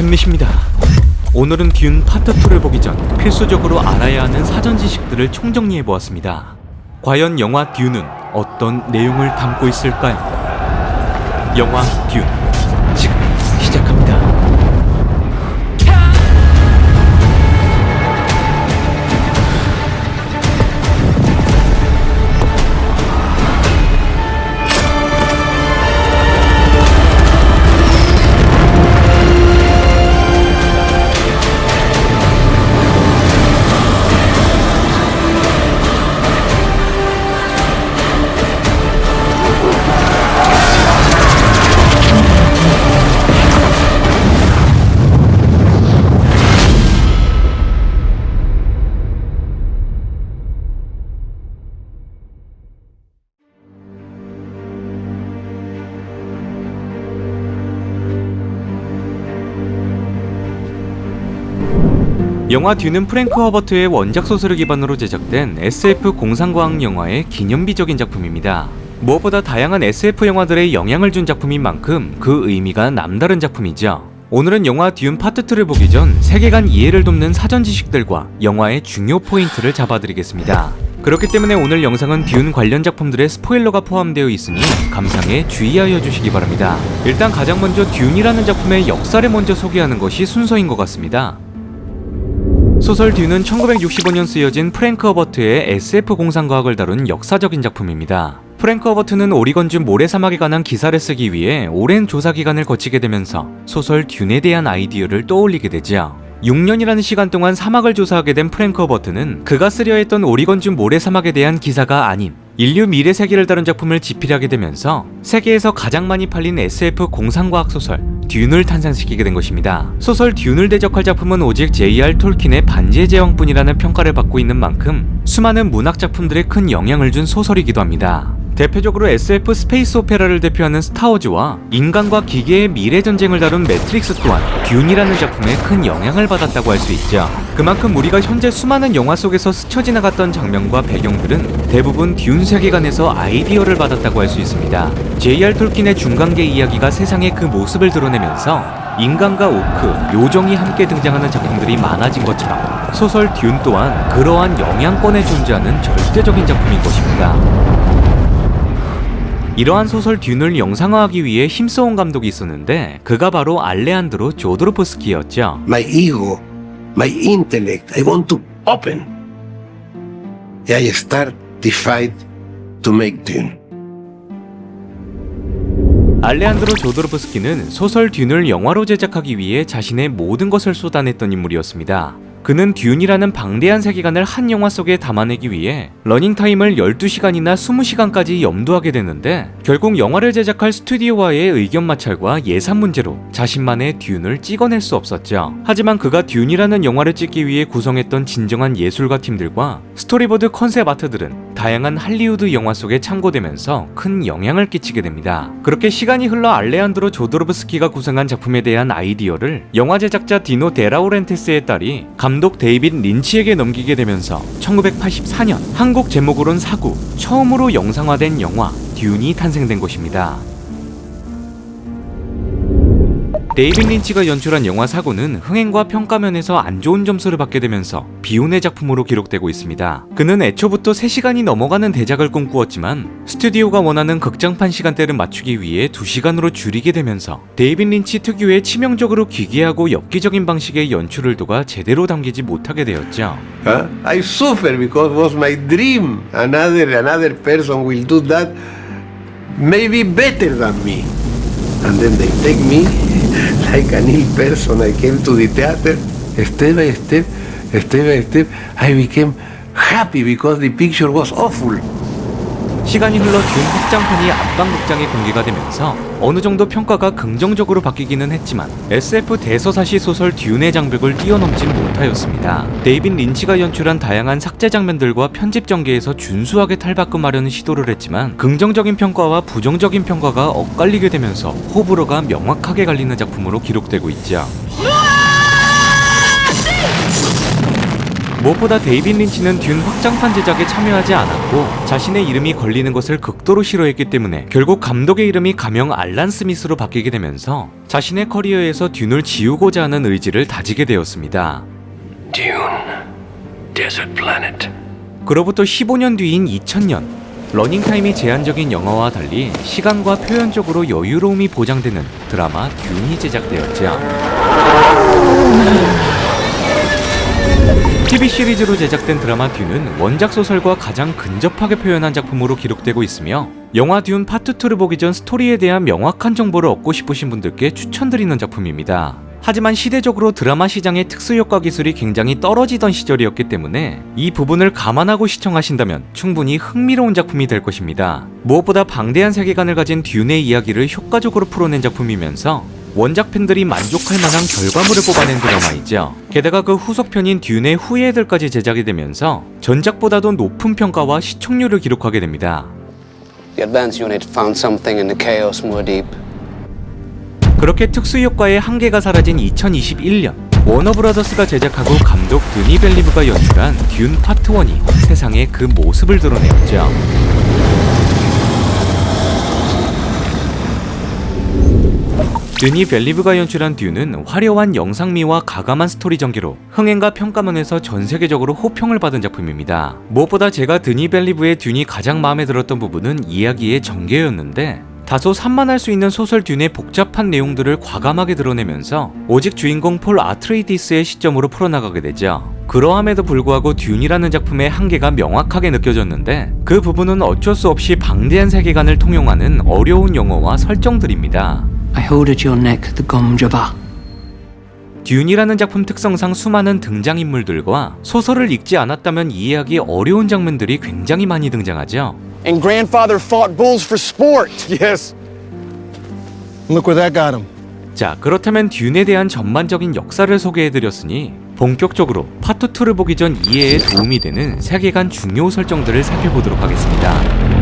빅밋입니다. 오늘은 듄 파트 2를 보기 전 필수적으로 알아야 하는 사전 지식들을 총정리해보았습니다. 과연 영화 듄은 어떤 내용을 담고 있을까요? 영화 듄, 지금 시작합니다. 영화 듄은 프랭크 허버트의 원작 소설을 기반으로 제작된 SF 공상과학 영화의 기념비적인 작품입니다. 무엇보다 다양한 SF 영화들에 영향을 준 작품인 만큼 그 의미가 남다른 작품이죠. 오늘은 영화 듄 파트 2를 보기 전 세계관 이해를 돕는 사전 지식들과 영화의 중요 포인트를 잡아드리겠습니다. 그렇기 때문에 오늘 영상은 듄 관련 작품들의 스포일러가 포함되어 있으니 감상에 주의하여 주시기 바랍니다. 일단 가장 먼저 듄이라는 작품의 역사를 먼저 소개하는 것이 순서인 것 같습니다. 소설 듄은 1965년 쓰여진 프랭크 허버트의 SF 공상과학을 다룬 역사적인 작품입니다. 프랭크 허버트는 오리건주 모래사막에 관한 기사를 쓰기 위해 오랜 조사 기간을 거치게 되면서 소설 듄에 대한 아이디어를 떠올리게 되죠. 6년이라는 시간 동안 사막을 조사하게 된 프랭크 허버트는 그가 쓰려 했던 오리건주 모래사막에 대한 기사가 아닌 인류 미래 세계를 다룬 작품을 집필하게 되면서 세계에서 가장 많이 팔린 SF 공상과학 소설 듄을 탄생시키게 된 것입니다. 소설 듄을 대적할 작품은 오직 J.R. 톨킨의 반지의 제왕뿐이라는 평가를 받고 있는 만큼 수많은 문학 작품들에 큰 영향을 준 소설이기도 합니다. 대표적으로 SF 스페이스 오페라를 대표하는 스타워즈와 인간과 기계의 미래 전쟁을 다룬 매트릭스 또한 듄이라는 작품에 큰 영향을 받았다고 할 수 있죠. 그만큼 우리가 현재 수많은 영화 속에서 스쳐 지나갔던 장면과 배경들은 대부분 듄 세계관에서 아이디어를 받았다고 할 수 있습니다. J.R. 톨킨의 중간계 이야기가 세상의 그 모습을 드러내면서 인간과 오크, 요정이 함께 등장하는 작품들이 많아진 것처럼 소설 듄 또한 그러한 영향권에 존재하는 절대적인 작품인 것입니다. 이러한 소설 듄을 영상화하기 위해 힘써온 감독이 있었는데 그가 바로 알레한드로 조도로프스키였죠. My ego, my intellect, I want to open. I start the fight to make Dune. 알레한드로 조도로프스키는 소설 듄을 영화로 제작하기 위해 자신의 모든 것을 쏟아냈던 인물이었습니다. 그는 듄이라는 방대한 세계관을 한 영화 속에 담아내기 위해 러닝타임을 12시간이나 20시간까지 염두하게 되는데 결국 영화를 제작할 스튜디오와의 의견 마찰과 예산 문제로 자신만의 듄을 찍어낼 수 없었죠. 하지만 그가 듄이라는 영화를 찍기 위해 구성했던 진정한 예술가 팀들과 스토리보드 컨셉 아트들은 다양한 할리우드 영화 속에 참고되면서 큰 영향을 끼치게 됩니다. 그렇게 시간이 흘러 알레한드로 조도로프스키가 구성한 작품에 대한 아이디어를 영화 제작자 디노 데라우렌테스의 딸이 감독 데이빗 린치에게 넘기게 되면서 1984년 한국 제목으론 사구, 처음으로 영상화된 영화 듄이 탄생된 것입니다. 데이빗 린치가 연출한 영화 사구는 흥행과 평가 면에서 안 좋은 점수를 받게 되면서 비운의 작품으로 기록되고 있습니다. 그는 애초부터 3시간이 넘어가는 대작을 꿈꾸었지만 스튜디오가 원하는 극장판 시간대를 맞추기 위해 2시간으로 줄이게 되면서 데이빗 린치 특유의 치명적으로 기괴하고 엽기적인 방식의 연출 의도가 제대로 담기지 못하게 되었죠. I suffer because it was my dream. Another person will do that maybe better than me. And then they take me like an ill person. I came to the theater, step by step, I became happy because the picture was awful. 시간이 흘러 듄 확장판이 안방극장에 공개가 되면서 어느 정도 평가가 긍정적으로 바뀌기는 했지만 SF 대서사시 소설 듄의 장벽을 뛰어넘진 못하였습니다. 데이빗 린치가 연출한 다양한 삭제 장면들과 편집 전개에서 준수하게 탈바꿈하려는 시도를 했지만 긍정적인 평가와 부정적인 평가가 엇갈리게 되면서 호불호가 명확하게 갈리는 작품으로 기록되고 있죠. 무엇보다 데이빗 린치는 듄 확장판 제작에 참여하지 않았고 자신의 이름이 걸리는 것을 극도로 싫어했기 때문에 결국 감독의 이름이 가명 알란 스미스로 바뀌게 되면서 자신의 커리어에서 듄을 지우고자 하는 의지를 다지게 되었습니다. Dune, desert planet. 그로부터 15년 뒤인 2000년, 러닝타임이 제한적인 영화와 달리 시간과 표현적으로 여유로움이 보장되는 드라마 듄이 제작되었죠. TV 시리즈로 제작된 드라마 듄은 원작 소설과 가장 근접하게 표현한 작품으로 기록되고 있으며 영화 듄 파트 2를 보기 전 스토리에 대한 명확한 정보를 얻고 싶으신 분들께 추천드리는 작품입니다. 하지만 시대적으로 드라마 시장의 특수효과 기술이 굉장히 떨어지던 시절이었기 때문에 이 부분을 감안하고 시청하신다면 충분히 흥미로운 작품이 될 것입니다. 무엇보다 방대한 세계관을 가진 듄의 이야기를 효과적으로 풀어낸 작품이면서 원작 팬들이 만족할 만한 결과물을 뽑아낸 드라마이죠. 게다가 그 후속편인 듄의 후예들까지 제작이 되면서 전작보다도 높은 평가와 시청률을 기록하게 됩니다. The advance unit found something in the chaos more deep. 그렇게 특수효과의 한계가 사라진 2021년 워너브라더스가 제작하고 감독 드니 벨리브가 연출한 듄 파트 1이 세상에 그 모습을 드러내었죠. 드니 벨리브가 연출한 듄은 화려한 영상미와 가감한 스토리 전개로 흥행과 평가면에서 전 세계적으로 호평을 받은 작품입니다. 무엇보다 제가 드니 벨리브의 듄이 가장 마음에 들었던 부분은 이야기의 전개였는데 다소 산만할 수 있는 소설 듄의 복잡한 내용들을 과감하게 드러내면서 오직 주인공 폴 아트레이디스의 시점으로 풀어나가게 되죠. 그러함에도 불구하고 듄이라는 작품의 한계가 명확하게 느껴졌는데 그 부분은 어쩔 수 없이 방대한 세계관을 통용하는 어려운 용어와 설정들입니다. I hold at your neck the Gom Jabbar. 듄이라는 작품 특성상 수많은 등장인물들과 소설을 읽지 않았다면 이해하기 어려운 장면들이 굉장히 많이 등장하죠. And grandfather fought bulls for sport. Yes. Look where that got him. 자, 그렇다면 듄에 대한 전반적인 역사를 소개해드렸으니 본격적으로 파트 2를 보기 전 이해에 도움이 되는 세계관 중요 설정들을 살펴보도록 하겠습니다.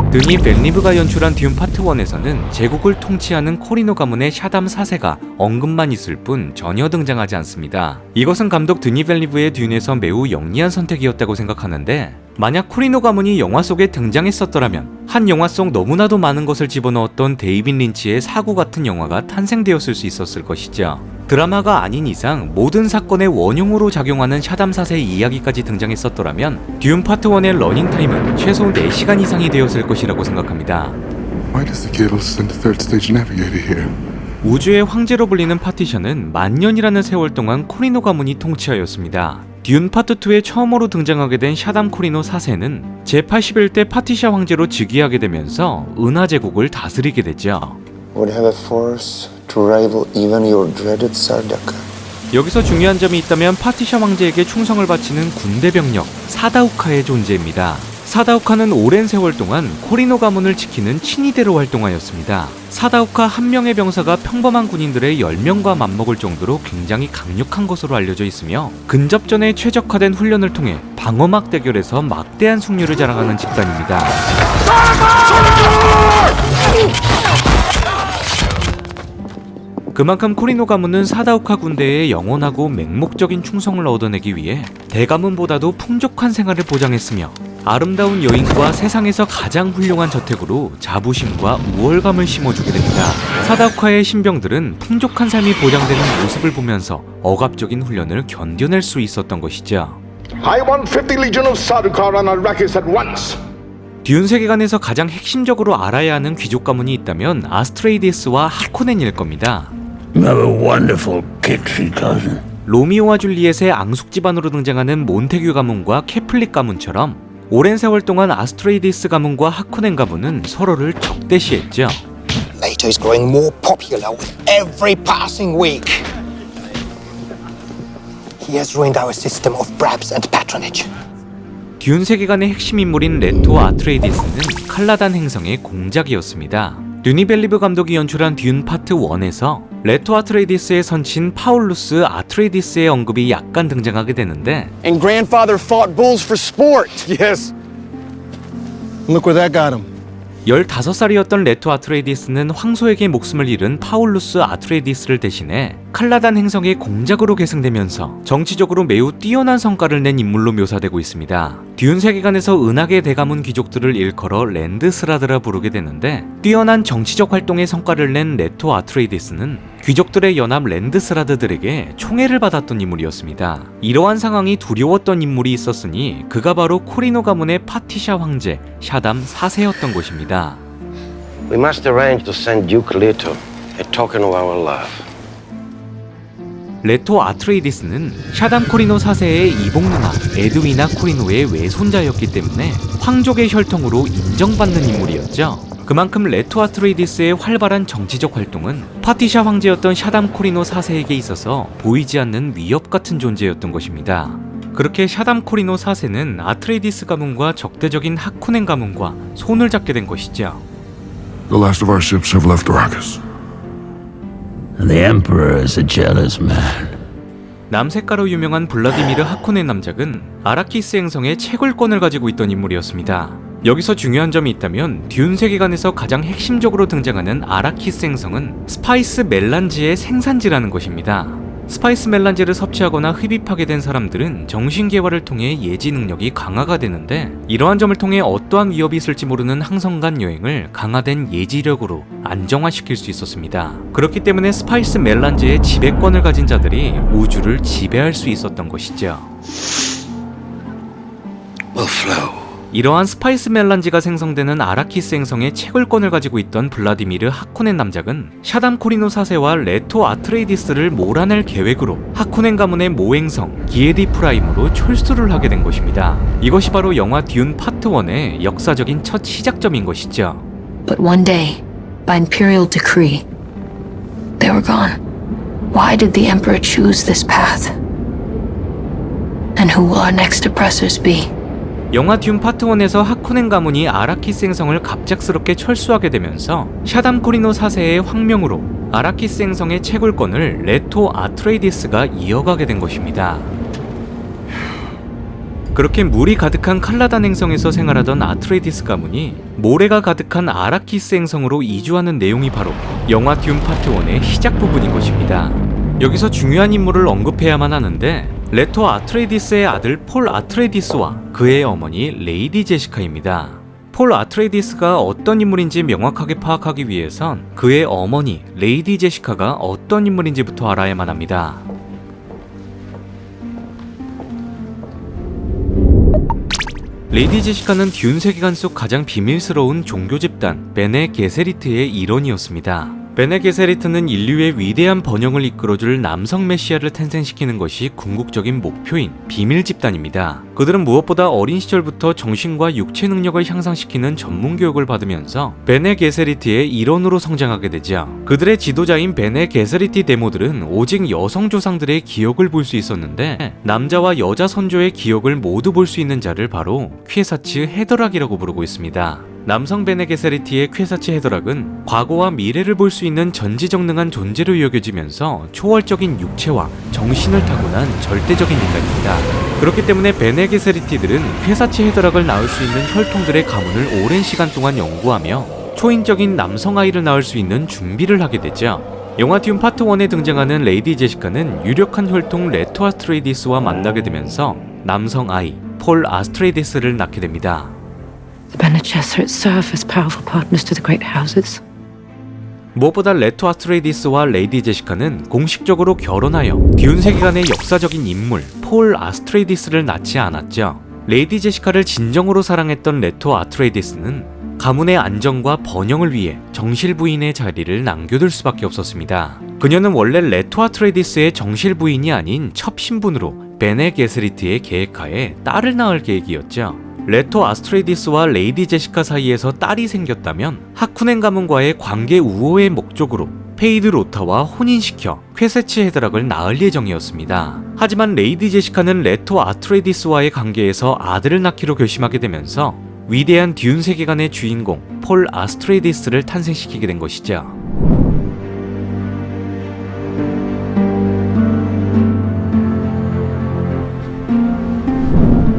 드니 벨리브가 연출한 듄 파트 1에서는 제국을 통치하는 코리노 가문의 샤담 4세가 언급만 있을 뿐 전혀 등장하지 않습니다. 이것은 감독 드니 벨리브의 듄에서 매우 영리한 선택이었다고 생각하는데 만약 코리노 가문이 영화 속에 등장했었더라면 한 영화 속 너무나도 많은 것을 집어넣었던 데이빗 린치의 사고 같은 영화가 탄생되었을 수 있었을 것이죠. 드라마가 아닌 이상 모든 사건의 원흉으로 작용하는 샤담 4세의 이야기까지 등장했었더라면 듄 파트 1의 러닝타임은 최소 4시간 이상이 되었을 것이라고 생각합니다. Why does the Gale send a third stage navigator here? 우주의 황제로 불리는 파티션은 만년이라는 세월 동안 코리노 가문이 통치하였습니다. 듄 파트 2에 처음으로 등장하게 된 샤담 코리노 4세는 제81대 파티샤 황제로 즉위하게 되면서 은하 제국을 다스리게 되죠. Would have a force to rival even your dreaded Sardaukar. 여기서 중요한 점이 있다면 파티샤 황제에게 충성을 바치는 군대 병력 사다우카의 존재입니다. 사다우카는 오랜 세월 동안 코리노 가문을 지키는 친위대로 활동하였습니다. 사다우카 한 명의 병사가 평범한 군인들의 10명과 맞먹을 정도로 굉장히 강력한 것으로 알려져 있으며 근접전에 최적화된 훈련을 통해 방어막 대결에서 막대한 승률을 자랑하는 집단입니다. 그만큼 코리노 가문은 사다우카 군대에 영원하고 맹목적인 충성을 얻어내기 위해 대가문보다도 풍족한 생활을 보장했으며 아름다운 여인과 세상에서 가장 훌륭한 저택으로 자부심과 우월감을 심어주게 됩니다. 사다우카의 신병들은 풍족한 삶이 보장되는 모습을 보면서 억압적인 훈련을 견뎌낼 수 있었던 것이죠. I want 50 Legion of Sardaukar on Arrakis at once. 듄 세계관에서 가장 핵심적으로 알아야 하는 귀족 가문이 있다면 아스트레이디스와 하코넨일 겁니다. 로미오와 줄리엣의 앙숙 집안으로 등장하는 몬테규 가문과 케플릭 가문처럼 오랜 세월 동안 아스트레이디스 가문과 하코넨 가문은 서로를 적대시했죠. Later is growing more popular with every passing week. He has ruined our system of bribes and patronage. 듄 세계관의 핵심 인물인 레토 아트레이디스는 칼라단 행성의 공작이었습니다. 드니 벨리브 감독이 연출한 듄 파트 1에서 레토 아트레이디스의 선친 파울루스 아트레이디스의 언급이 약간 등장하게 되는데 And grandfather fought bulls for sport. Yes. Look where that got him. 15살이었던 레토 아트레이디스는 황소에게 목숨을 잃은 파울루스 아트레이디스를 대신해 칼라단 행성의 공작으로 계승되면서 정치적으로 매우 뛰어난 성과를 낸 인물로 묘사되고 있습니다. 듀운 세계관에서 은하계 대가문 귀족들을 일컬어 랜드스라드라 부르게 되는데, 뛰어난 정치적 활동에 성과를 낸 레토 아트레이디스는 귀족들의 연합 랜드스라드들에게 총애를 받았던 인물이었습니다. 이러한 상황이 두려웠던 인물이 있었으니 그가 바로 코리노 가문의 파티샤 황제 샤담 4세였던 것입니다. We must arrange to send Duke Leto a token of our love. 레토 아트레이디스는 샤담 코리노 4세의 이복 누나 에드위나 코리노의 외손자였기 때문에 황족의 혈통으로 인정받는 인물이었죠. 그만큼 레토 아트레이디스의 활발한 정치적 활동은 파티샤 황제였던 샤담 코리노 4세에게 있어서 보이지 않는 위협 같은 존재였던 것입니다. 그렇게 샤담 코리노 4세는 아트레이디스 가문과 적대적인 하쿠넨 가문과 손을 잡게 된 것이죠. The last of our ships have left Arrakis. The Emperor is a jealous man. 남색가로 유명한 블라디미르 하쿠넨 남작은 아라키스 행성의 채굴권을 가지고 있던 인물이었습니다. 여기서 중요한 점이 있다면 듄 세계관에서 가장 핵심적으로 등장하는 아라키스 행성은 스파이스 멜란지의 생산지라는 것입니다. 스파이스 멜란지를 섭취하거나 흡입하게 된 사람들은 정신개화를 통해 예지 능력이 강화가 되는데, 이러한 점을 통해 어떠한 위협이 있을지 모르는 항성 간 여행을 강화된 예지력으로 안정화시킬 수 있었습니다. 그렇기 때문에 스파이스 멜란지의 지배권을 가진 자들이 우주를 지배할 수 있었던 것이죠. Will flow. 이러한 스파이스 멜란지가 생성되는 아라키스 행성의 채굴권을 가지고 있던 블라디미르 하쿠넨 남작은 샤담 코리노 4세와 레토 아트레이디스를 몰아낼 계획으로 하쿠넨 가문의 모행성 기에디 프라임으로 철수를 하게 된 것입니다. 이것이 바로 영화 듄 파트 1의 역사적인 첫 시작점인 것이죠. But one day, by imperial decree, they were gone. Why did the Emperor choose this path? And who will our next oppressors be? 영화 듄 파트 1에서 하쿠넨 가문이 아라키스 행성을 갑작스럽게 철수하게 되면서 샤담 코리노 4세의 황명으로 아라키스 행성의 채굴권을 레토 아트레이디스가 이어가게 된 것입니다. 그렇게 물이 가득한 칼라단 행성에서 생활하던 아트레이디스 가문이 모래가 가득한 아라키스 행성으로 이주하는 내용이 바로 영화 듄 파트 1의 시작 부분인 것입니다. 여기서 중요한 인물을 언급해야만 하는데, 레토 아트레이디스의 아들 폴 아트레이디스와 그의 어머니 레이디 제시카입니다. 폴 아트레이디스가 어떤 인물인지 명확하게 파악하기 위해선 그의 어머니 레이디 제시카가 어떤 인물인지부터 알아야만 합니다. 레이디 제시카는 듄 세계관 속 가장 비밀스러운 종교 집단 베네 게세리트의 일원이었습니다. 베네 게세리트는 인류의 위대한 번영을 이끌어줄 남성 메시아를 탄생시키는 것이 궁극적인 목표인 비밀 집단입니다. 그들은 무엇보다 어린 시절부터 정신과 육체 능력을 향상시키는 전문 교육을 받으면서 베네 게세리트의 일원으로 성장하게 되죠. 그들의 지도자인 베네 게세리티 데모들은 오직 여성 조상들의 기억을 볼 수 있었는데, 남자와 여자 선조의 기억을 모두 볼 수 있는 자를 바로 퀘사츠 헤더락이라고 부르고 있습니다. 남성 베네 게세리티의 퀘사츠 헤더락은 과거와 미래를 볼 수 있는 전지전능한 존재로 여겨지면서 초월적인 육체와 정신을 타고난 절대적인 인간입니다. 그렇기 때문에 베네 게세리티들은 퀘사츠 헤더락을 낳을 수 있는 혈통들의 가문을 오랜 시간 동안 연구하며 초인적인 남성 아이를 낳을 수 있는 준비를 하게 되죠. 영화 듄 파트 1에 등장하는 레이디 제시카는 유력한 혈통 레토 아스트레이디스와 만나게 되면서 남성 아이 폴 아스트레이디스를 낳게 됩니다. The Bene Gesserit serve as powerful partners to the great houses. 무엇보다 레토 아스트레이디스와 레이디 제시카는 공식적으로 결혼하여 듄 세계관의 역사적인 인물 폴 아스트레이디스를 낳지 않았죠. 레이디 제시카를 진정으로 사랑했던 레토 아스트레이디스는 가문의 안정과 번영을 위해 정실 부인의 자리를 남겨둘 수밖에 없었습니다. 그녀는 원래 레토 아스트레이디스의 정실 부인이 아닌 첩신분으로 베네 게세리트의 계획하에 딸을 낳을 계획이었죠. 레토 아스트레이디스와 레이디 제시카 사이에서 딸이 생겼다면 하쿠넨 가문과의 관계 우호의 목적으로 페이드 로타와 혼인시켜 퀘세츠 헤드락을 낳을 예정이었습니다. 하지만 레이디 제시카는 레토 아스트레이디스와의 관계에서 아들을 낳기로 결심하게 되면서 위대한 듄 세계관의 주인공 폴 아스트레이디스를 탄생시키게 된 것이죠.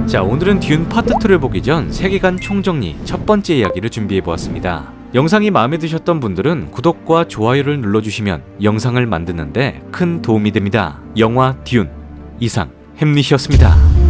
자, 오늘은 듄 파트 2를 보기 전 세계관 총정리 첫 번째 이야기를 준비해보았습니다. 영상이 마음에 드셨던 분들은 구독과 좋아요를 눌러주시면 영상을 만드는데 큰 도움이 됩니다. 영화 듄 이상 햄릿이었습니다.